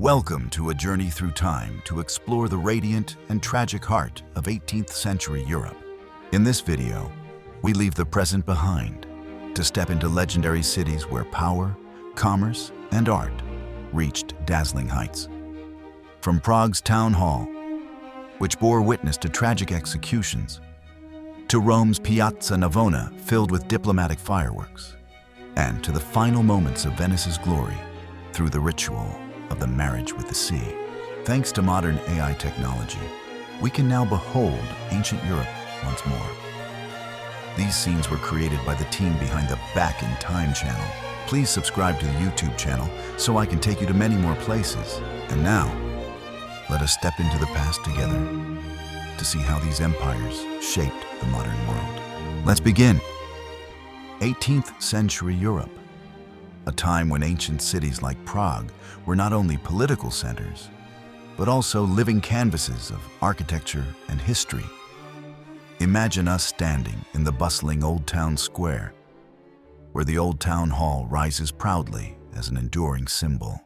Welcome to a journey through time to explore the radiant and tragic heart of 18th century Europe. In this video, we leave the present behind to step into legendary cities where power, commerce, and art reached dazzling heights. From Prague's town hall, which bore witness to tragic executions, to Rome's Piazza Navona filled with diplomatic fireworks, and to the final moments of Venice's glory through the ritual of the marriage with the sea. Thanks to modern AI technology, we can now behold ancient Europe once more. These scenes were created by the team behind the Back in Time channel. Please subscribe to the YouTube channel so I can take you to many more places. And now, let us step into the past together to see how these empires shaped the modern world. Let's begin. 18th century Europe, a time when ancient cities like Prague were not only political centers, but also living canvases of architecture and history. Imagine us standing in the bustling Old Town Square, where the Old Town Hall rises proudly as an enduring symbol.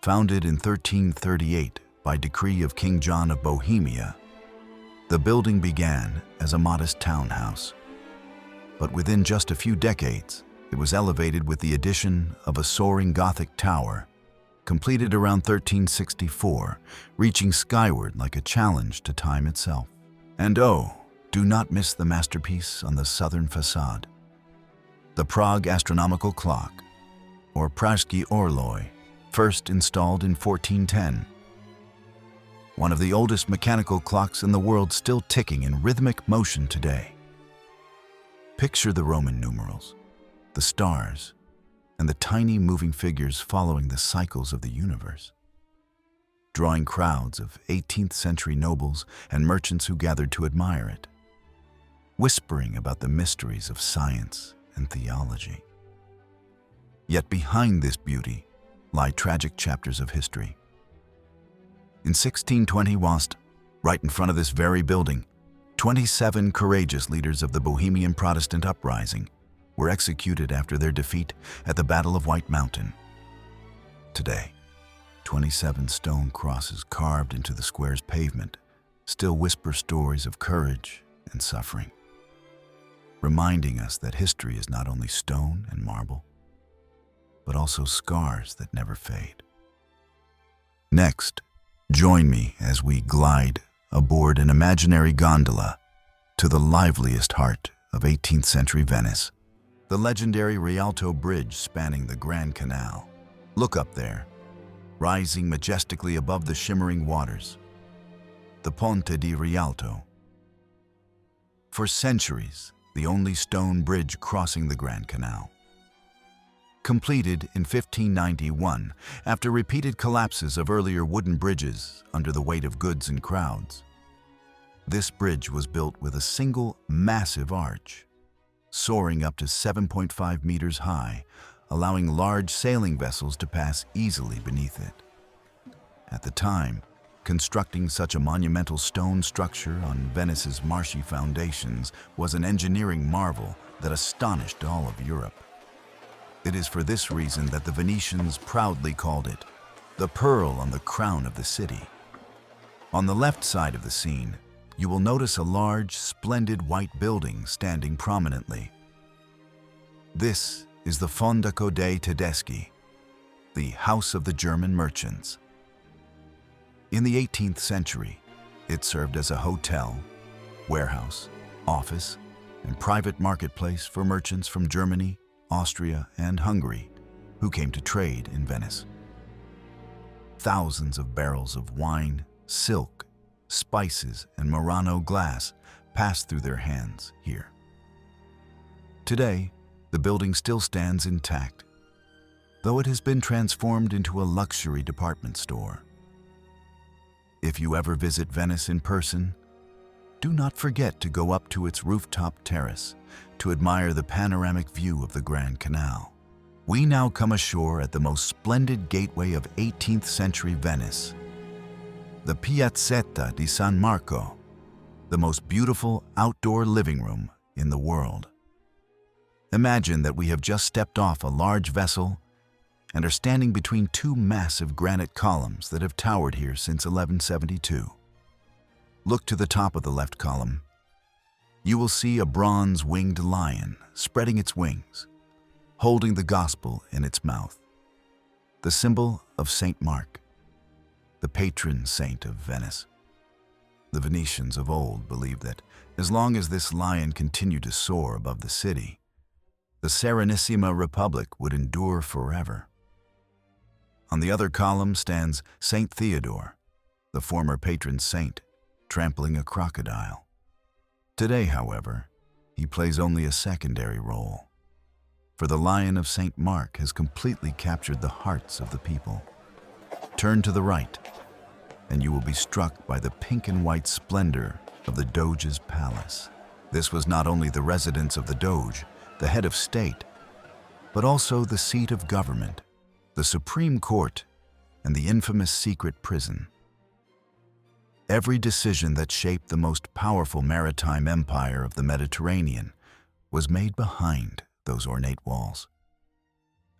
Founded in 1338 by decree of King John of Bohemia, the building began as a modest townhouse. But within just a few decades, it was elevated with the addition of a soaring Gothic tower, completed around 1364, reaching skyward like a challenge to time itself. And oh, do not miss the masterpiece on the southern facade. The Prague Astronomical Clock, or Pražský Orloj, first installed in 1410. One of the oldest mechanical clocks in the world, still ticking in rhythmic motion today. Picture the Roman numerals, the stars, and the tiny moving figures following the cycles of the universe, drawing crowds of 18th century nobles and merchants who gathered to admire it, whispering about the mysteries of science and theology. Yet behind this beauty lie tragic chapters of history. In 1620, right in front of this very building, 27 courageous leaders of the Bohemian Protestant uprising were executed after their defeat at the Battle of White Mountain. Today, 27 stone crosses carved into the square's pavement still whisper stories of courage and suffering, reminding us that history is not only stone and marble, but also scars that never fade. Next, join me as we glide aboard an imaginary gondola to the liveliest heart of 18th century Venice, the legendary Rialto Bridge spanning the Grand Canal. Look up there, rising majestically above the shimmering waters, the Ponte di Rialto. For centuries, the only stone bridge crossing the Grand Canal. Completed in 1591 after repeated collapses of earlier wooden bridges under the weight of goods and crowds. This bridge was built with a single massive arch, soaring up to 7.5 meters high, allowing large sailing vessels to pass easily beneath it. At the time, constructing such a monumental stone structure on Venice's marshy foundations was an engineering marvel that astonished all of Europe. It is for this reason that the Venetians proudly called it the pearl on the crown of the city. On the left side of the scene, you will notice a large, splendid white building standing prominently. This is the Fondaco dei Tedeschi, the House of the German Merchants. In the 18th century, it served as a hotel, warehouse, office, and private marketplace for merchants from Germany, Austria, and Hungary who came to trade in Venice. Thousands of barrels of wine, silk, spices, and Murano glass passed through their hands here. Today, the building still stands intact, though it has been transformed into a luxury department store. If you ever visit Venice in person, do not forget to go up to its rooftop terrace to admire the panoramic view of the Grand Canal. We now come ashore at the most splendid gateway of 18th century Venice, the Piazzetta di San Marco, the most beautiful outdoor living room in the world. Imagine that we have just stepped off a large vessel and are standing between two massive granite columns that have towered here since 1172. Look to the top of the left column. You will see a bronze-winged lion spreading its wings, holding the gospel in its mouth, the symbol of Saint Mark, the patron saint of Venice. The Venetians of old believed that as long as this lion continued to soar above the city, the Serenissima Republic would endure forever. On the other column stands Saint Theodore, the former patron saint, trampling a crocodile. Today, however, he plays only a secondary role, for the Lion of Saint Mark has completely captured the hearts of the people. Turn to the right, and you will be struck by the pink and white splendor of the Doge's Palace. This was not only the residence of the Doge, the head of state, but also the seat of government, the Supreme Court, and the infamous secret prison. Every decision that shaped the most powerful maritime empire of the Mediterranean was made behind those ornate walls.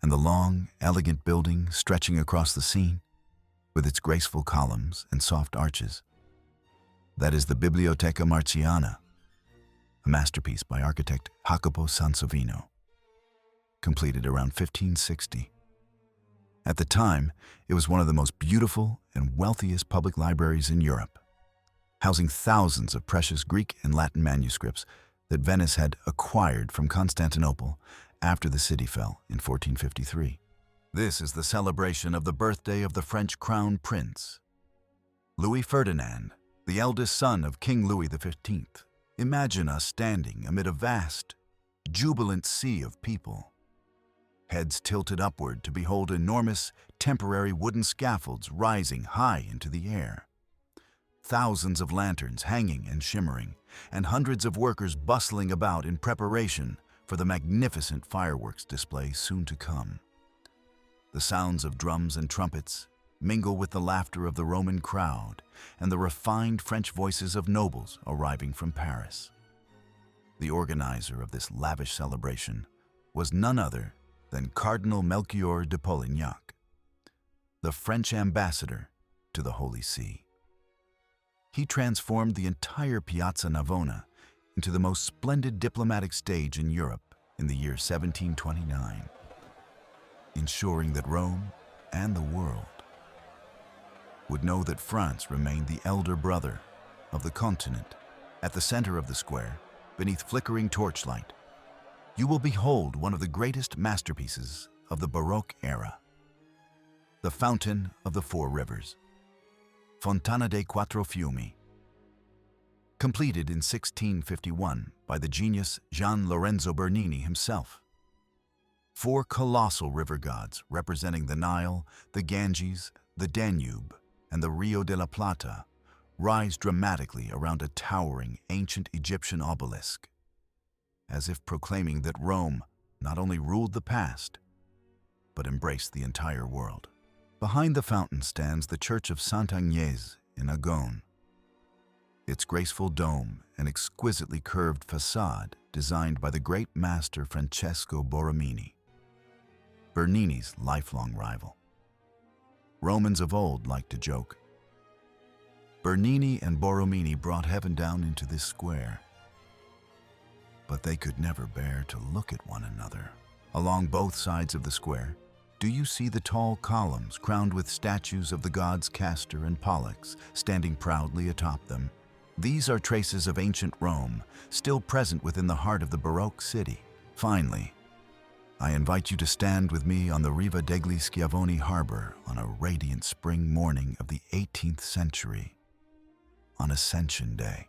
And the long, elegant building stretching across the scene, with its graceful columns and soft arches, that is the Biblioteca Marciana, a masterpiece by architect Jacopo Sansovino, completed around 1560. At the time, it was one of the most beautiful and wealthiest public libraries in Europe, housing thousands of precious Greek and Latin manuscripts that Venice had acquired from Constantinople after the city fell in 1453. This is the celebration of the birthday of the French crown prince, Louis Ferdinand, the eldest son of King Louis XV. Imagine us standing amid a vast, jubilant sea of people, heads tilted upward to behold enormous, temporary wooden scaffolds rising high into the air. Thousands of lanterns hanging and shimmering, and hundreds of workers bustling about in preparation for the magnificent fireworks display soon to come. The sounds of drums and trumpets mingle with the laughter of the Roman crowd and the refined French voices of nobles arriving from Paris. The organizer of this lavish celebration was none other than Cardinal Melchior de Polignac, the French ambassador to the Holy See. He transformed the entire Piazza Navona into the most splendid diplomatic stage in Europe in the year 1729, ensuring that Rome and the world would know that France remained the elder brother of the continent. At the center of the square, beneath flickering torchlight, you will behold one of the greatest masterpieces of the Baroque era, the Fountain of the Four Rivers, Fontana dei Quattro Fiumi. Completed in 1651 by the genius Gian Lorenzo Bernini himself. Four colossal river gods representing the Nile, the Ganges, the Danube, and the Rio de la Plata rise dramatically around a towering ancient Egyptian obelisk, as if proclaiming that Rome not only ruled the past, but embraced the entire world. Behind the fountain stands the Church of Sant'Agnese in Agone, its graceful dome and exquisitely curved facade designed by the great master Francesco Borromini, Bernini's lifelong rival. Romans of old liked to joke. Bernini and Borromini brought heaven down into this square, but they could never bear to look at one another. Along both sides of the square, do you see the tall columns crowned with statues of the gods Castor and Pollux standing proudly atop them? These are traces of ancient Rome, still present within the heart of the Baroque city. Finally, I invite you to stand with me on the Riva degli Schiavoni harbor on a radiant spring morning of the 18th century, on Ascension Day,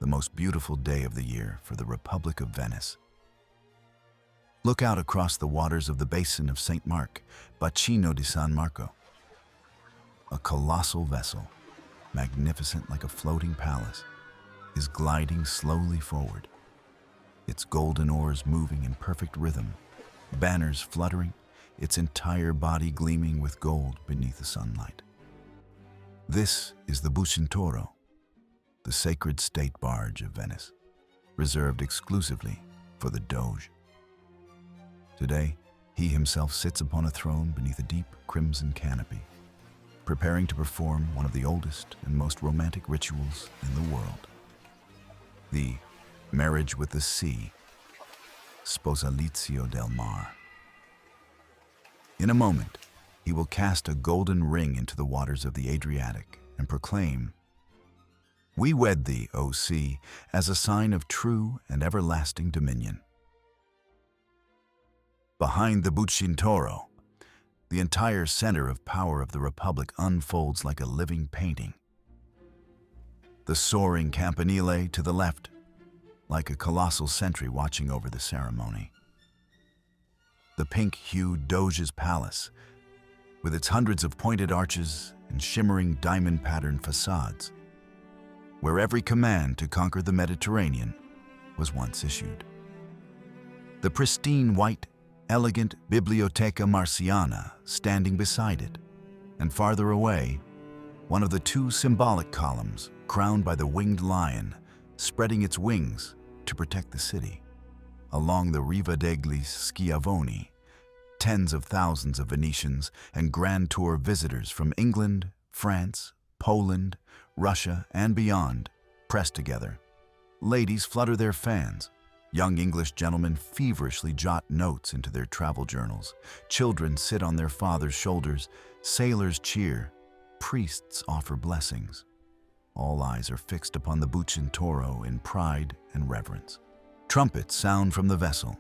the most beautiful day of the year for the Republic of Venice. Look out across the waters of the basin of St. Mark, Bacino di San Marco. A colossal vessel, magnificent like a floating palace, is gliding slowly forward, its golden oars moving in perfect rhythm, banners fluttering, its entire body gleaming with gold beneath the sunlight. This is the Bucentoro, the sacred state barge of Venice, reserved exclusively for the Doge. Today, He himself sits upon a throne beneath a deep crimson canopy, preparing to perform one of the oldest and most romantic rituals in the world. The marriage with the sea, Sposalizio del Mar. In a moment, he will cast a golden ring into the waters of the Adriatic and proclaim, "We wed thee, O sea, as a sign of true and everlasting dominion." Behind the Bucintoro, the entire center of power of the Republic unfolds like a living painting. The soaring campanile to the left, like a colossal sentry watching over the ceremony. The pink-hued Doge's Palace, with its hundreds of pointed arches and shimmering diamond-patterned facades, where every command to conquer the Mediterranean was once issued. The pristine white, elegant Biblioteca Marciana standing beside it, and farther away, one of the two symbolic columns crowned by the winged lion spreading its wings to protect the city. Along the Riva degli Schiavoni, tens of thousands of Venetians and Grand Tour visitors from England, France, Poland, Russia, and beyond press together. Ladies flutter their fans. Young English gentlemen feverishly jot notes into their travel journals. Children sit on their fathers' shoulders. Sailors cheer. Priests offer blessings. All eyes are fixed upon the Bucintoro in pride and reverence. Trumpets sound from the vessel,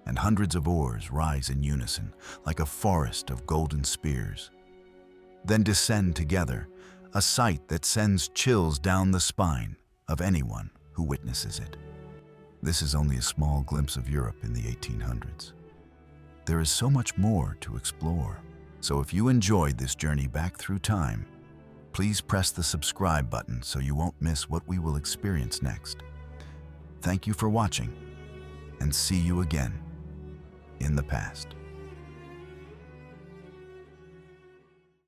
and hundreds of oars rise in unison like a forest of golden spears. Then descend together, a sight that sends chills down the spine of anyone who witnesses it. This is only a small glimpse of Europe in the 1800s. There is so much more to explore. So if you enjoyed this journey back through time, please press the subscribe button so you won't miss what we will experience next. Thank you for watching, and see you again in the past.